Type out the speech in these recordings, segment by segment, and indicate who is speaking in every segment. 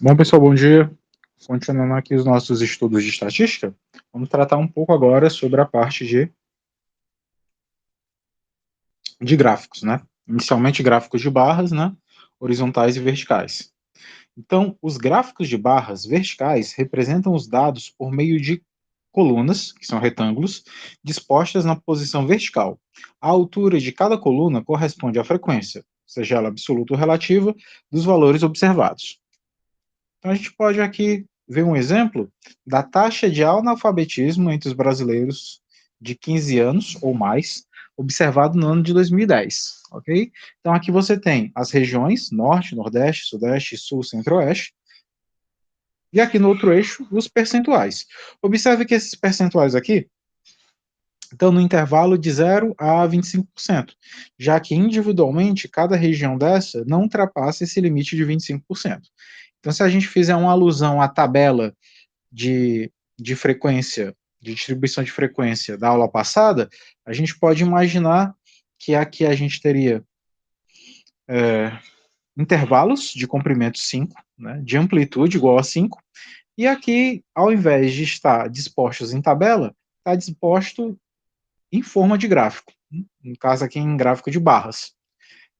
Speaker 1: Bom, pessoal, bom dia. Continuando aqui os nossos estudos de estatística, vamos tratar um pouco agora sobre a parte de gráficos, né? Inicialmente gráficos de barras, né? Horizontais e verticais. Então, os gráficos de barras verticais representam os dados por meio de colunas, que são retângulos, dispostas na posição vertical. A altura de cada coluna corresponde à frequência, seja ela absoluta ou relativa, dos valores observados. Então, a gente pode aqui ver um exemplo da taxa de analfabetismo entre os brasileiros de 15 anos ou mais, observado no ano de 2010, ok? Então, aqui você tem as regiões Norte, Nordeste, Sudeste, Sul, Centro-Oeste, e aqui no outro eixo, os percentuais. Observe que esses percentuais aqui estão no intervalo de 0 a 25%, já que individualmente cada região dessa não ultrapassa esse limite de 25%. Então, se a gente fizer uma alusão à tabela de frequência, de distribuição de frequência da aula passada, a gente pode imaginar que aqui a gente teria intervalos de comprimento 5, né, de amplitude igual a 5, e aqui, ao invés de estar dispostos em tabela, está disposto em forma de gráfico, no caso aqui em gráfico de barras.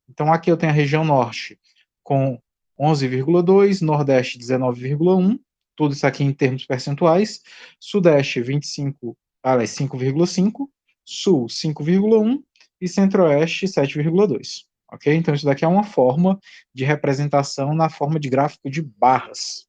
Speaker 1: Então aqui eu tenho a região norte com 11,2, nordeste 19,1, tudo isso aqui em termos percentuais, sudeste 25, 5,5, sul 5,1 e centro-oeste 7,2. Ok? Então isso daqui é uma forma de representação na forma de gráfico de barras.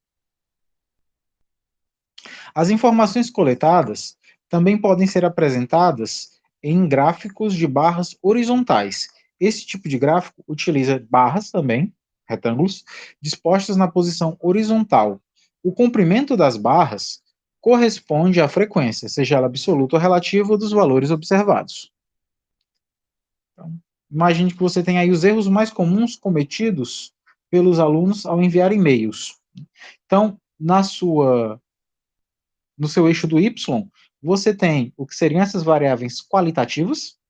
Speaker 1: As informações coletadas também podem ser apresentadas em gráficos de barras horizontais. Esse tipo de gráfico utiliza barras também, retângulos, dispostas na posição horizontal. O comprimento das barras corresponde à frequência, seja ela absoluta ou relativa, dos valores observados. Então, imagine que você tem aí os erros mais comuns cometidos pelos alunos ao enviar e-mails. Então, no seu eixo do y, você tem o que seriam essas variáveis qualitativas,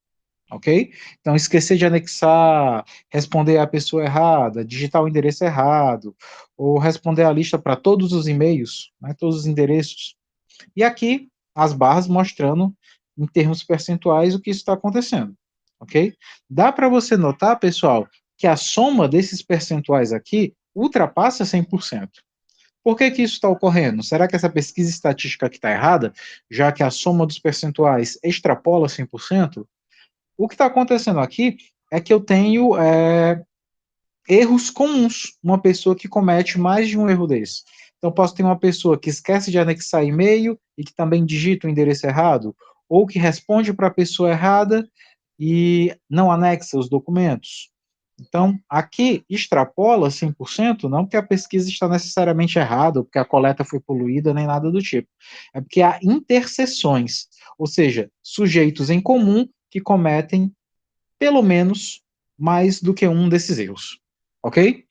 Speaker 1: ok? Então, esquecer de anexar, responder a pessoa errada, digitar o endereço errado, ou responder a lista para todos os e-mails, né, todos os endereços. E aqui, as barras mostrando, em termos percentuais, o que está acontecendo, ok? Dá para você notar, pessoal, que a soma desses percentuais aqui ultrapassa 100%. Por que que isso está ocorrendo? Será que essa pesquisa estatística aqui está errada, já que a soma dos percentuais extrapola 100%? O que está acontecendo aqui é que eu tenho erros comuns, uma pessoa que comete mais de um erro desse. Então, posso ter uma pessoa que esquece de anexar e-mail e que também digita o endereço errado, ou que responde para a pessoa errada e não anexa os documentos. Então, aqui extrapola 100%, não porque a pesquisa está necessariamente errada, ou porque a coleta foi poluída, nem nada do tipo. É porque há interseções, ou seja, sujeitos em comum que cometem pelo menos mais do que um desses erros. Ok?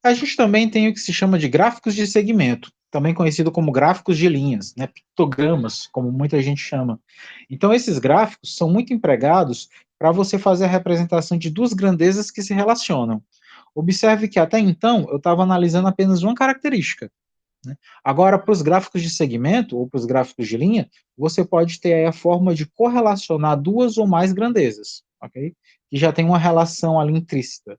Speaker 1: A gente também tem o que se chama de gráficos de segmento, também conhecido como gráficos de linhas, né, pictogramas, como muita gente chama. Então, esses gráficos são muito empregados para você fazer a representação de duas grandezas que se relacionam. Observe que até então eu estava analisando apenas uma característica. Né? Agora, para os gráficos de segmento ou para os gráficos de linha, você pode ter aí a forma de correlacionar duas ou mais grandezas, ok? Que já tem uma relação ali intrínseca.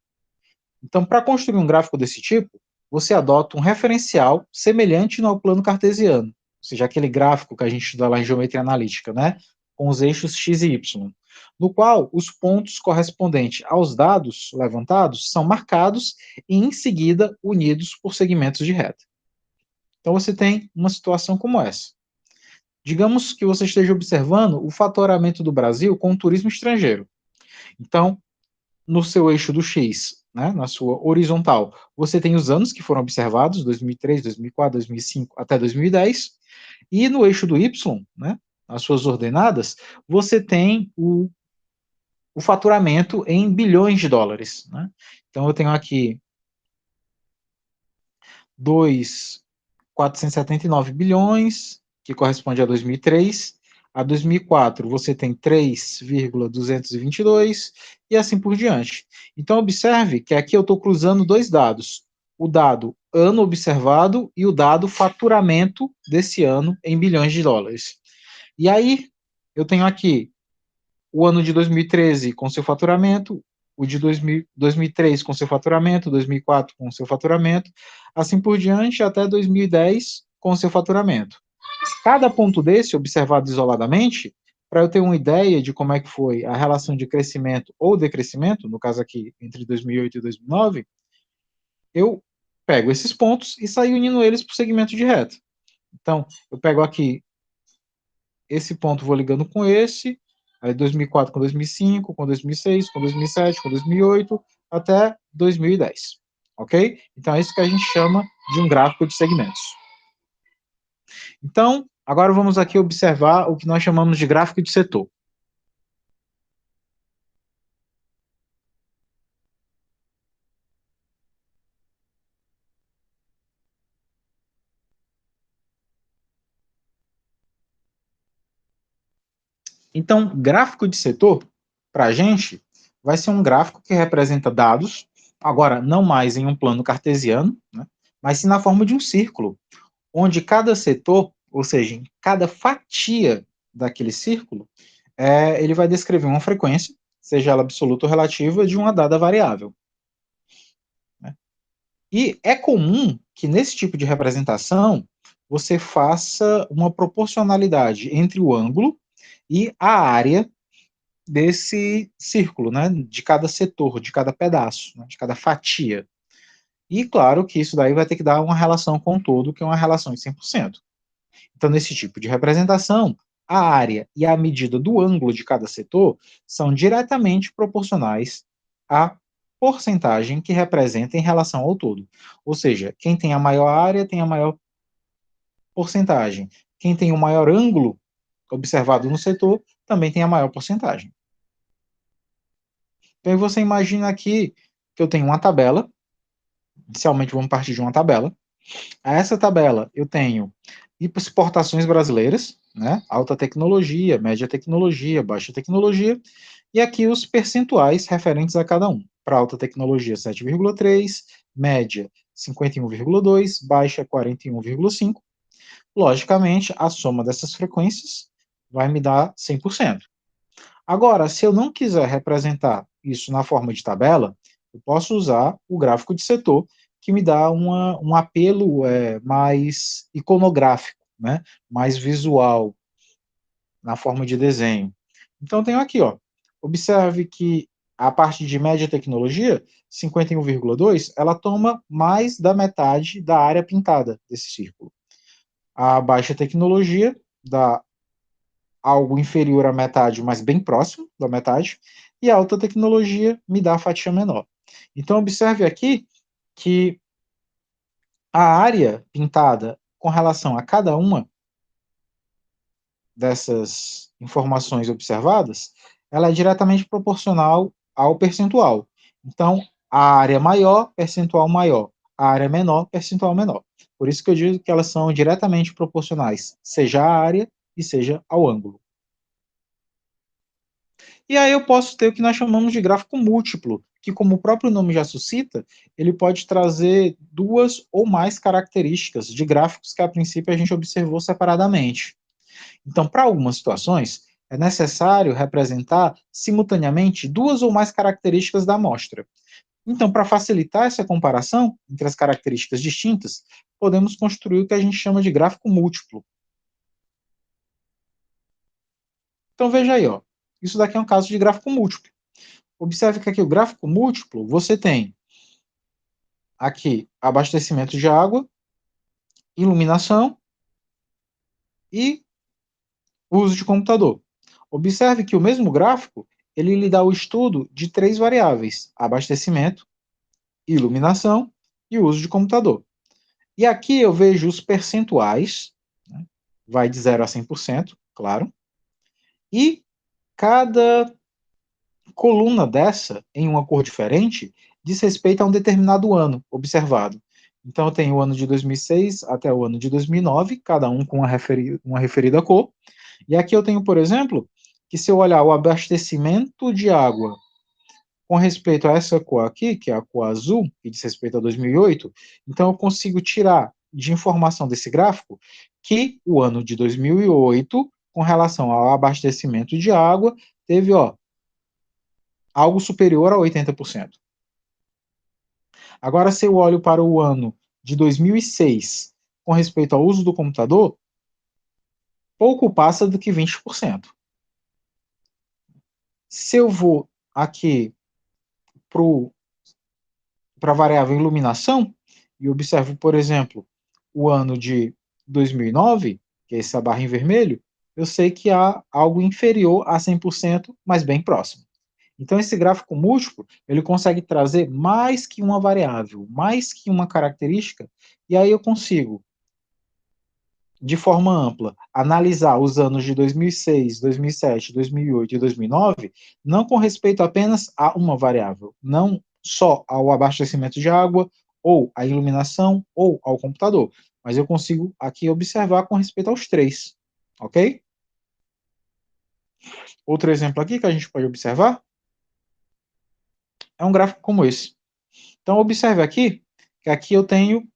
Speaker 1: Então, para construir um gráfico desse tipo, você adota um referencial semelhante ao plano cartesiano, ou seja, aquele gráfico que a gente estuda lá em geometria analítica, né? Com os eixos x e y, no qual os pontos correspondentes aos dados levantados são marcados e, em seguida, unidos por segmentos de reta. Então, você tem uma situação como essa. Digamos que você esteja observando o faturamento do Brasil com o turismo estrangeiro. Então, no seu eixo do X, né, na sua horizontal, você tem os anos que foram observados, 2003, 2004, 2005 até 2010, e no eixo do Y, né, as suas ordenadas, você tem o faturamento em bilhões de dólares. Né? Então, eu tenho aqui 2.479 bilhões, que corresponde a 2003, a 2004 você tem 3,222 e assim por diante. Então, observe que aqui eu estou cruzando dois dados, o dado ano observado e o dado faturamento desse ano em bilhões de dólares. E aí, eu tenho aqui o ano de 2013 com seu faturamento, o de 2003 com seu faturamento, 2004 com seu faturamento, assim por diante até 2010 com seu faturamento. Cada ponto desse, observado isoladamente, para eu ter uma ideia de como é que foi a relação de crescimento ou decrescimento, no caso aqui entre 2008 e 2009, eu pego esses pontos e saio unindo eles para o segmento de reta. Então, eu pego aqui esse ponto, vou ligando com esse, aí 2004 com 2005, com 2006, com 2007, com 2008, até 2010, ok? Então, é isso que a gente chama de um gráfico de segmentos. Então, agora vamos aqui observar o que nós chamamos de gráfico de setor. Então, gráfico de setor, para a gente, vai ser um gráfico que representa dados, agora não mais em um plano cartesiano, né, mas sim na forma de um círculo, onde cada setor, ou seja, em cada fatia daquele círculo, ele vai descrever uma frequência, seja ela absoluta ou relativa, de uma dada variável. Né? E é comum que nesse tipo de representação você faça uma proporcionalidade entre o ângulo e a área desse círculo, né, de cada setor, de cada pedaço, né, de cada fatia. E claro que isso daí vai ter que dar uma relação com o todo, que é uma relação de 100%. Então, nesse tipo de representação, a área e a medida do ângulo de cada setor são diretamente proporcionais à porcentagem que representa em relação ao todo. Ou seja, quem tem a maior área tem a maior porcentagem. Quem tem o maior ângulo observado no setor também tem a maior porcentagem. Então, você imagina aqui que eu tenho uma tabela, inicialmente vamos partir de uma tabela. A essa tabela eu tenho exportações brasileiras, né? Alta tecnologia, média tecnologia, baixa tecnologia, e aqui os percentuais referentes a cada um. Para alta tecnologia, 7,3, média 51,2, baixa 41,5. Logicamente, a soma dessas frequências vai me dar 100%. Agora, se eu não quiser representar isso na forma de tabela, eu posso usar o gráfico de setor, que me dá um apelo mais iconográfico, né? Mais visual, na forma de desenho. Então, tenho aqui, ó, observe que a parte de média tecnologia, 51,2, ela toma mais da metade da área pintada desse círculo. A baixa tecnologia dá algo inferior à metade, mas bem próximo da metade, e a alta tecnologia me dá a fatia menor. Então, observe aqui que a área pintada com relação a cada uma dessas informações observadas, ela é diretamente proporcional ao percentual. Então, a área maior, percentual maior. A área menor, percentual menor. Por isso que eu digo que elas são diretamente proporcionais, seja à área e seja ao ângulo. E aí eu posso ter o que nós chamamos de gráfico múltiplo, que, como o próprio nome já suscita, ele pode trazer duas ou mais características de gráficos que, a princípio, a gente observou separadamente. Então, para algumas situações, é necessário representar simultaneamente duas ou mais características da amostra. Então, para facilitar essa comparação entre as características distintas, podemos construir o que a gente chama de gráfico múltiplo. Então, veja aí, ó. Isso daqui é um caso de gráfico múltiplo. Observe que aqui o gráfico múltiplo, você tem aqui abastecimento de água, iluminação e uso de computador. Observe que o mesmo gráfico, ele lhe dá o estudo de três variáveis: abastecimento, iluminação e uso de computador. E aqui eu vejo os percentuais, né, vai de 0 a 100%, claro, e cada coluna dessa, em uma cor diferente, diz respeito a um determinado ano observado. Então, eu tenho o ano de 2006 até o ano de 2009, cada um com uma referida cor, E aqui eu tenho, por exemplo, que se eu olhar o abastecimento de água com respeito a essa cor aqui, que é a cor azul, que diz respeito a 2008, então eu consigo tirar de informação desse gráfico que o ano de 2008, com relação ao abastecimento de água, teve algo superior a 80%. Agora, se eu olho para o ano de 2006, com respeito ao uso do computador, pouco passa do que 20%. Se eu vou aqui para a variável iluminação e observo, por exemplo, o ano de 2009, que é essa barra em vermelho, eu sei que há algo inferior a 100%, mas bem próximo. Então, esse gráfico múltiplo, ele consegue trazer mais que uma variável, mais que uma característica, e aí eu consigo, de forma ampla, analisar os anos de 2006, 2007, 2008 e 2009, não com respeito apenas a uma variável, não só ao abastecimento de água, ou à iluminação, ou ao computador, mas eu consigo aqui observar com respeito aos três, ok? Outro exemplo aqui que a gente pode observar é um gráfico como esse. Então, observe aqui, que aqui eu tenho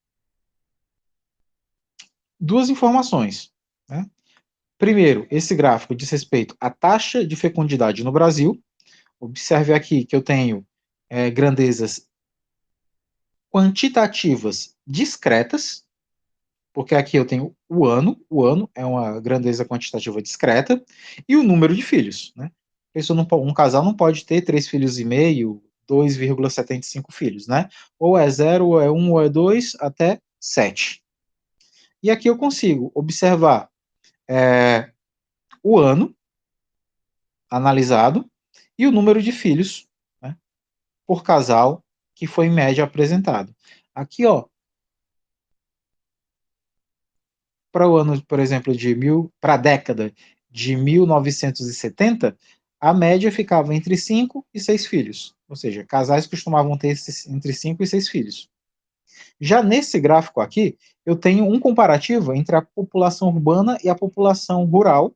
Speaker 1: duas informações, né? Primeiro, esse gráfico diz respeito à taxa de fecundidade no Brasil. Observe aqui que eu tenho grandezas quantitativas discretas, porque aqui eu tenho o ano é uma grandeza quantitativa discreta, e o número de filhos, né? Um casal não pode ter 3,5 filhos, 2,75 filhos, né? Ou é 0, ou é 1, ou é 2, até 7. E aqui eu consigo observar o ano analisado e o número de filhos, né, por casal que foi em média apresentado. Aqui, para o ano, por exemplo, para a década de 1970, a média ficava entre 5 e 6 filhos. Ou seja, casais costumavam ter entre 5 e 6 filhos. Já nesse gráfico aqui, eu tenho um comparativo entre a população urbana e a população rural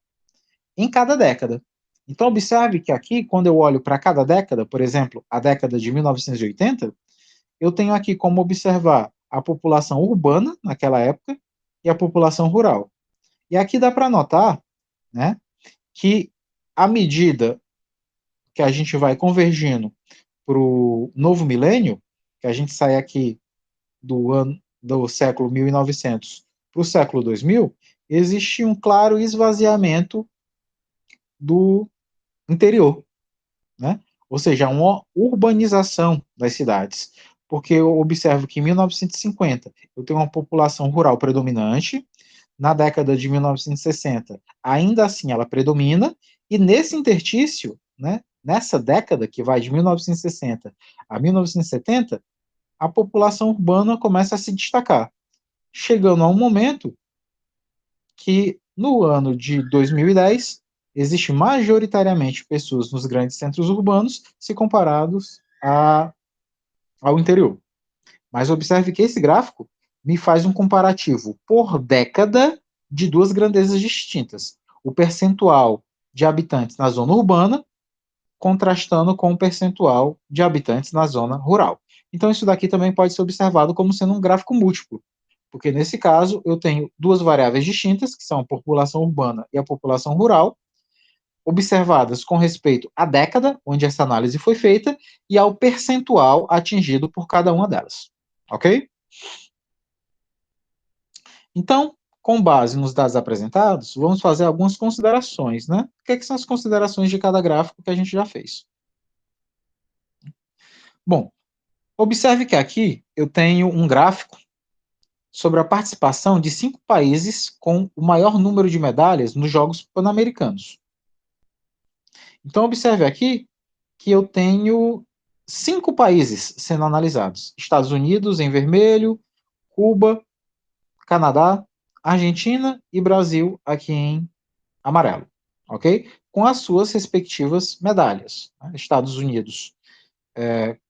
Speaker 1: em cada década. Então, observe que aqui, quando eu olho para cada década, por exemplo, a década de 1980, eu tenho aqui como observar a população urbana naquela época e a população rural. E aqui dá para notar, né, que à medida que a gente vai convergindo para o novo milênio, que a gente sai aqui do século 1900 para o século 2000, existe um claro esvaziamento do interior, né? Ou seja, uma urbanização das cidades. Porque eu observo que em 1950 eu tenho uma população rural predominante, na década de 1960 ainda assim ela predomina, e nesse interstício, né, nessa década que vai de 1960 a 1970, a população urbana começa a se destacar, chegando a um momento que no ano de 2010 existe majoritariamente pessoas nos grandes centros urbanos se comparados ao interior. Mas observe que esse gráfico me faz um comparativo por década de duas grandezas distintas. O percentual de habitantes na zona urbana contrastando com o percentual de habitantes na zona rural. Então isso daqui também pode ser observado como sendo um gráfico múltiplo, porque nesse caso eu tenho duas variáveis distintas, que são a população urbana e a população rural, observadas com respeito à década onde essa análise foi feita e ao percentual atingido por cada uma delas. Ok? Então, com base nos dados apresentados, vamos fazer algumas considerações, né? O que são as considerações de cada gráfico que a gente já fez? Bom, observe que aqui eu tenho um gráfico sobre a participação de 5 países com o maior número de medalhas nos Jogos Pan-Americanos. Então, observe aqui que eu tenho 5 países sendo analisados: Estados Unidos em vermelho, Cuba, Canadá, Argentina e Brasil aqui em amarelo, ok? Com as suas respectivas medalhas. Estados Unidos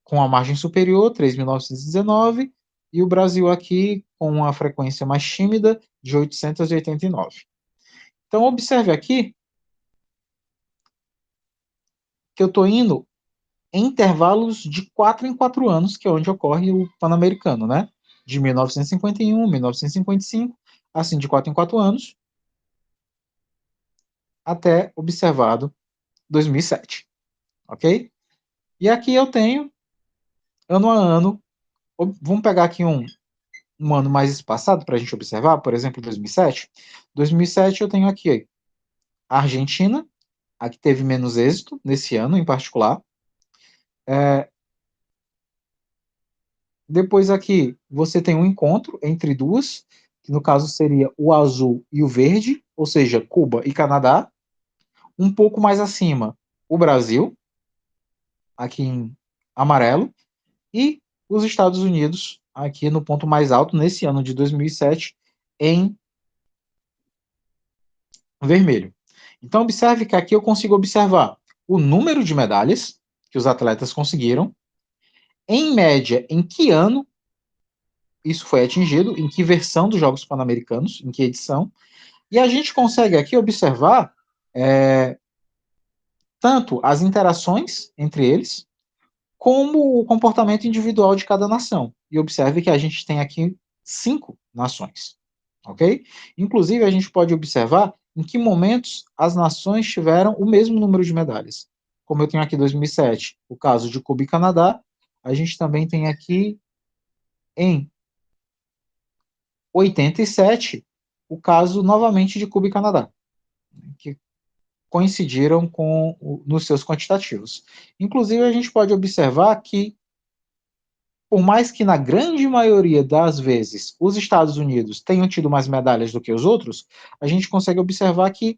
Speaker 1: com a margem superior, 3.919, e o Brasil aqui com uma frequência mais tímida de 889. Então, observe aqui que eu estou indo em intervalos de 4 em 4 anos, que é onde ocorre o Pan-Americano, né? De 1951, 1955, assim, de 4 em 4 anos, até observado 2007, ok? E aqui eu tenho, ano a ano, vamos pegar aqui um ano mais espaçado para a gente observar, por exemplo, 2007. 2007 eu tenho aqui a Argentina, a que teve menos êxito nesse ano em particular. Depois aqui você tem um encontro entre duas, que no caso seria o azul e o verde, ou seja, Cuba e Canadá. Um pouco mais acima, o Brasil, aqui em amarelo, e os Estados Unidos, aqui no ponto mais alto, nesse ano de 2007, em vermelho. Então, observe que aqui eu consigo observar o número de medalhas que os atletas conseguiram, em média, em que ano isso foi atingido, em que versão dos Jogos Pan-Americanos, em que edição, e a gente consegue aqui observar tanto as interações entre eles, como o comportamento individual de cada nação. E observe que a gente tem aqui 5 nações, ok? Inclusive, a gente pode observar em que momentos as nações tiveram o mesmo número de medalhas. Como eu tenho aqui 2007, o caso de Cuba e Canadá, a gente também tem aqui em 87 o caso novamente de Cuba e Canadá, que coincidiram nos seus quantitativos. Inclusive, a gente pode observar que, por mais que na grande maioria das vezes os Estados Unidos tenham tido mais medalhas do que os outros, a gente consegue observar que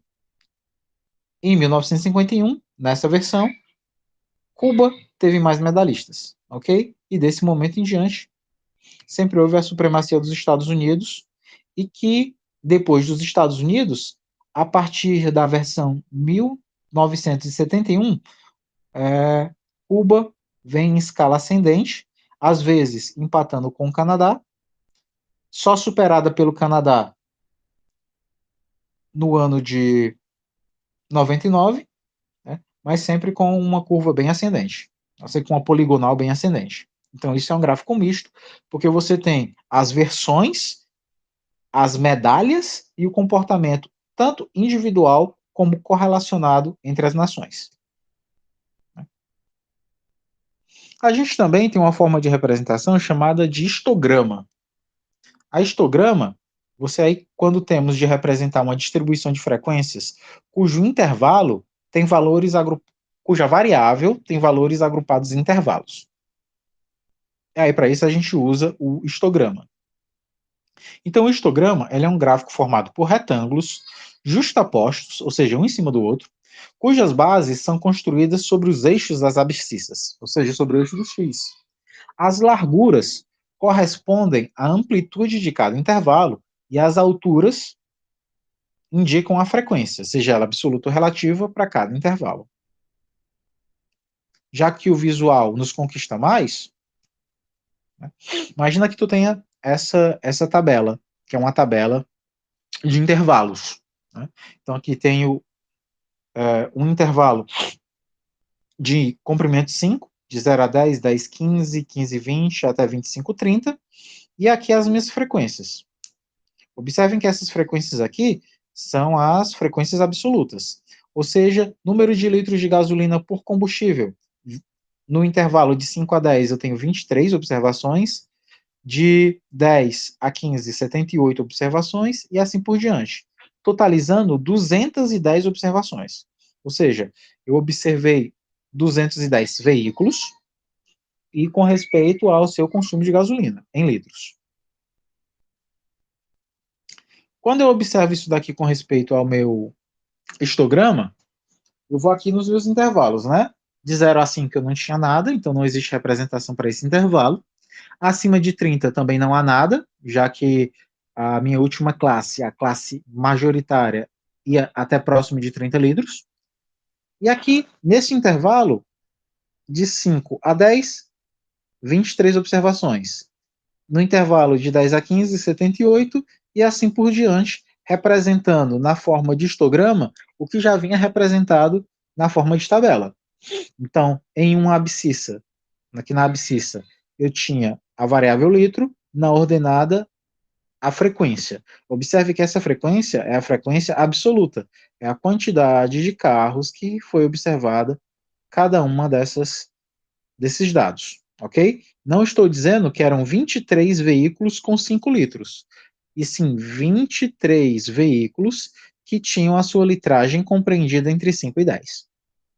Speaker 1: em 1951, nessa versão, Cuba teve mais medalhistas, ok? E desse momento em diante, sempre houve a supremacia dos Estados Unidos e que, depois dos Estados Unidos, a partir da versão 1971, Cuba vem em escala ascendente, às vezes empatando com o Canadá, só superada pelo Canadá no ano de 99, né, mas sempre com uma curva bem ascendente, assim, com uma poligonal bem ascendente. Então, isso é um gráfico misto, porque você tem as versões, as medalhas e o comportamento, tanto individual como correlacionado entre as nações. A gente também tem uma forma de representação chamada de histograma. A histograma, você aí, quando temos de representar uma distribuição de frequências cujo intervalo tem valores cuja variável tem valores agrupados em intervalos. E aí, para isso, a gente usa o histograma. Então, o histograma ele é um gráfico formado por retângulos justapostos, ou seja, um em cima do outro, cujas bases são construídas sobre os eixos das abscissas, ou seja, sobre o eixo do x. As larguras correspondem à amplitude de cada intervalo e as alturas indicam a frequência, seja ela absoluta ou relativa, para cada intervalo. Já que o visual nos conquista mais, né, imagina que tu tenha essa tabela, que é uma tabela de intervalos. Né? Então aqui tenho um intervalo de comprimento 5, de 0 a 10, 10, 15, 15, 20, até 25, 30, e aqui as minhas frequências. Observem que essas frequências aqui são as frequências absolutas, ou seja, número de litros de gasolina por combustível. No intervalo de 5 a 10 eu tenho 23 observações, de 10 a 15, 78 observações, e assim por diante, totalizando 210 observações. Ou seja, eu observei 210 veículos e com respeito ao seu consumo de gasolina, em litros. Quando eu observo isso daqui com respeito ao meu histograma, eu vou aqui nos meus intervalos, né? De 0 a 5 eu não tinha nada, então não existe representação para esse intervalo. Acima de 30 também não há nada, já que a minha última classe, a classe majoritária, ia até próximo de 30 litros. E aqui, nesse intervalo, de 5 a 10, 23 observações. No intervalo de 10 a 15, 78, e assim por diante, representando na forma de histograma o que já vinha representado na forma de tabela. Então, em uma abscissa, aqui na abscissa, eu tinha a variável litro, na ordenada a frequência. Observe que essa frequência é a frequência absoluta, é a quantidade de carros que foi observada cada uma desses dados, ok? Não estou dizendo que eram 23 veículos com 5 litros, e sim 23 veículos que tinham a sua litragem compreendida entre 5 e 10,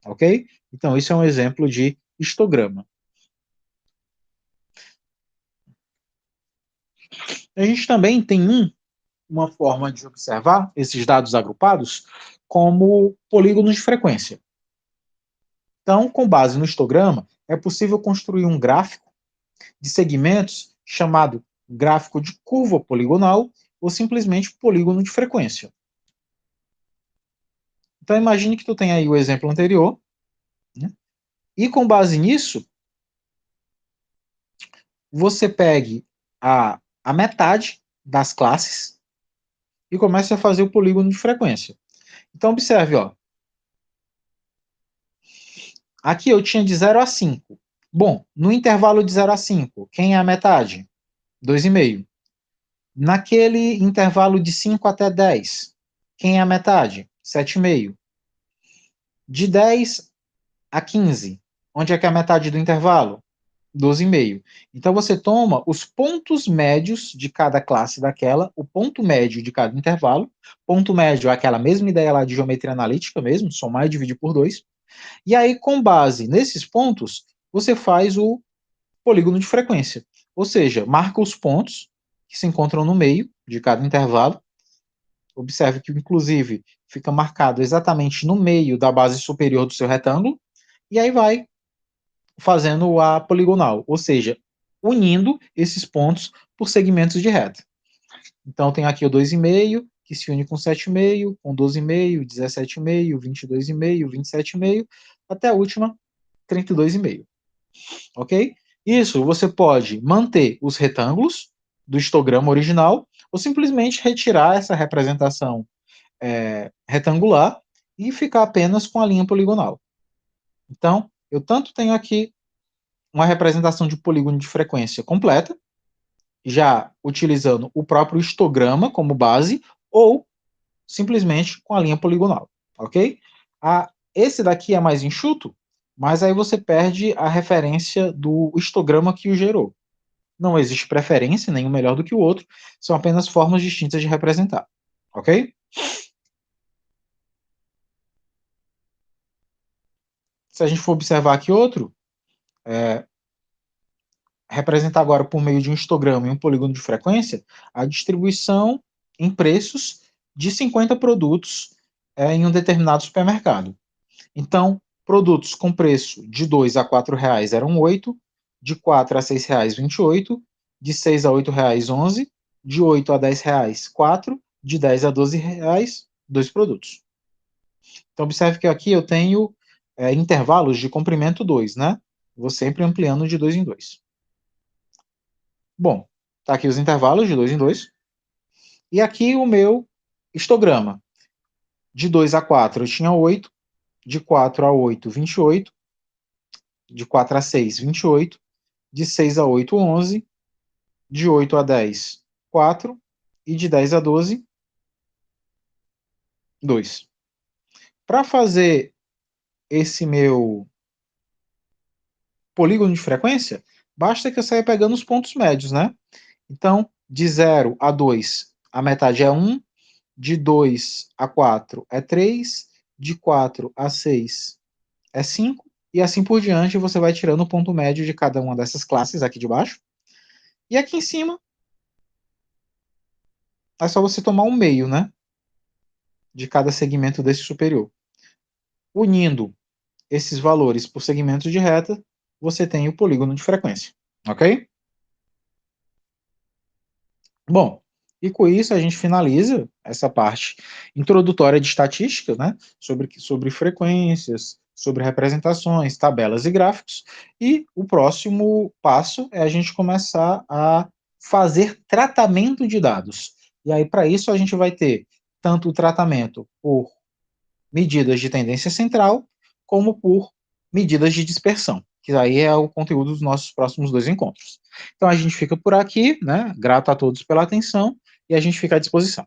Speaker 1: ok? Então, isso é um exemplo de histograma. A gente também tem uma forma de observar esses dados agrupados como polígonos de frequência. Então, com base no histograma, é possível construir um gráfico de segmentos chamado gráfico de curva poligonal ou simplesmente polígono de frequência. Então, imagine que tu tem aí o exemplo anterior, né? E com base nisso, você pegue a metade das classes e comece a fazer o polígono de frequência. Então, observe, ó. Aqui eu tinha de 0 a 5. Bom, no intervalo de 0 a 5, quem é a metade? 2,5. Naquele intervalo de 5 até 10, quem é a metade? 7,5. De 10 a 15, onde é que é a metade do intervalo? 12,5. Então você toma os pontos médios de cada classe daquela, o ponto médio de cada intervalo. Ponto médio é aquela mesma ideia lá de geometria analítica mesmo, somar e dividir por 2. E aí, com base nesses pontos, você faz o polígono de frequência. Ou seja, marca os pontos que se encontram no meio de cada intervalo. Observe que, inclusive, fica marcado exatamente no meio da base superior do seu retângulo. E aí vai fazendo a poligonal, ou seja, unindo esses pontos por segmentos de reta. Então, tem aqui o 2,5, que se une com 7,5, com 12,5, 17,5, 22,5, 27,5, até a última, 32,5. Ok? Isso você pode manter os retângulos do histograma original ou simplesmente retirar essa representação retangular e ficar apenas com a linha poligonal. Então, eu tanto tenho aqui uma representação de polígono de frequência completa, já utilizando o próprio histograma como base, ou simplesmente com a linha poligonal, ok? Esse daqui é mais enxuto, mas aí você perde a referência do histograma que o gerou. Não existe preferência, nenhum melhor do que o outro, são apenas formas distintas de representar, ok? Se a gente for observar aqui outro, representar agora por meio de um histograma e um polígono de frequência, a distribuição em preços de 50 produtos em um determinado supermercado. Então, produtos com preço de R$ 2 a R$ 4 eram 8, de R$ 4 a R$ 6 28, de R$ 6 a R$ 8 11, de R$ 8 a R$ 10 4, de R$ 10 a R$ 12 2 produtos. Então, observe que aqui eu tenho intervalos de comprimento 2, né? Vou sempre ampliando de 2 em 2. Bom, tá aqui os intervalos de 2 em 2. E aqui o meu histograma. De 2 a 4 eu tinha 8, de 4 a 8, 28, de 4 a 6, 28, de 6 a 8, 11, de 8 a 10, 4, e de 10 a 12, 2. Para fazer esse meu polígono de frequência, basta que eu saia pegando os pontos médios, né? Então, de 0 a 2, a metade é 1, de 2 a 4 é 3, de 4 a 6 é 5, e assim por diante você vai tirando o ponto médio de cada uma dessas classes aqui de baixo. E aqui em cima, é só você tomar um meio, né? De cada segmento desse superior. Unindo esses valores por segmentos de reta, você tem o polígono de frequência. Ok? Bom, e com isso a gente finaliza essa parte introdutória de estatística, né? Sobre frequências, sobre representações, tabelas e gráficos. E o próximo passo é a gente começar a fazer tratamento de dados. E aí, para isso, a gente vai ter tanto o tratamento por medidas de tendência central, como por medidas de dispersão, que aí é o conteúdo dos nossos próximos 2 encontros. Então a gente fica por aqui, né? Grato a todos pela atenção e a gente fica à disposição.